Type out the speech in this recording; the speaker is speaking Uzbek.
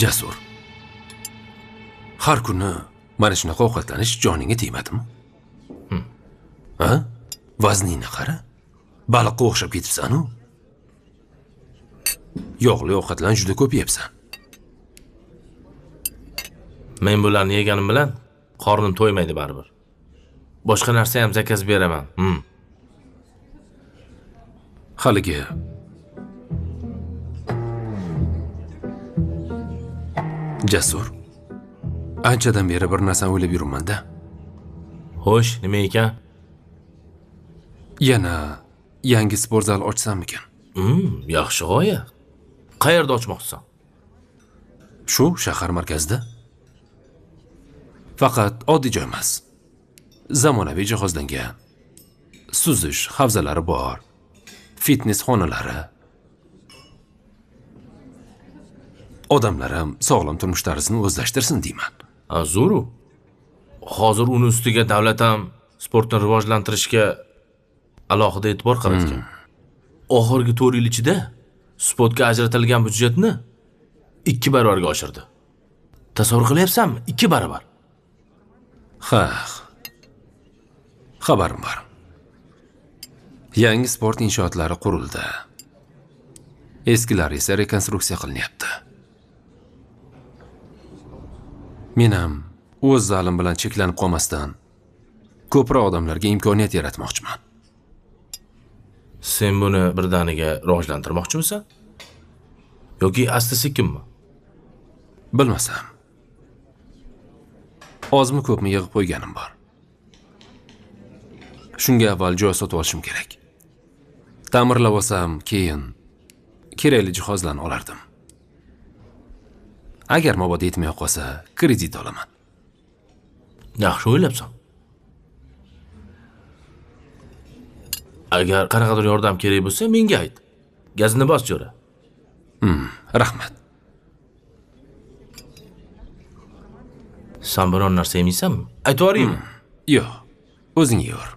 Jasur. Har kuni mana shunaqa ovqatlanish joningga tegmadimi? Ha? Vazningni qara. Baliqqa o'xshab ketibsan-ku. Yog'li ovqatlan juda ko'p yeyapsan. Men bularni yeganim bilan qornim to'ymaydi baribir. Boshqa narsa ham zakaz beraman. Haligi Jasur. Anchadan beri bir narsani o'ylab yuribman-da. Xo'sh, nima ekan? Yana yangi sport zal ochsammikin? Yaxshi g'oya. Qayerda ochmoqchisan? Shu shahar markazida. Faqat oddiy joy emas. Zamonaviy jihozlangan. Suzish havzalari bor. Fitness xonalari. Odamlar ham sog'lom turmush tarzini o'zlashtirsin deyman. Zo'ru. Hozir uni ustiga davlat ham sportni rivojlantirishga alohida e'tibor qaratgan. Oxirgi 4 yil ichida sportga ajratilgan byudjetni 2 barobarga oshirdi. Tasavvur qilyapsanmi? 2 barobar. Ha. Xabarim bor. Yangi sport inshootlari qurildi. Eskilari esa rekonstruksiya qilinyapti. Men ham o'z zalim bilan cheklanib qolmasdan ko'proq odamlarga imkoniyat yaratmoqchiman. Sen buni birdaniga rivojlantirmoqchimisan? Yoki asta-sekinmi? Bilmasam. Ozmi ko'pmi yig'ib qo'yganim bor. Shunga avval joy sotib olishim kerak. Ta'mirlab olsam, keyin kerakli jihozlarni olardim. Agar mabodo yetmay qolsa, kredit olaman. Yaxshi o'ylabsan. Agar qanaqadir yordam kerak bo'lsa, menga ayt. Gazni bos jo'ra. Rahmat. Sen biron narsa yeysanmi? Aytib yuboraymi? Yo'q. O'zing yeyver.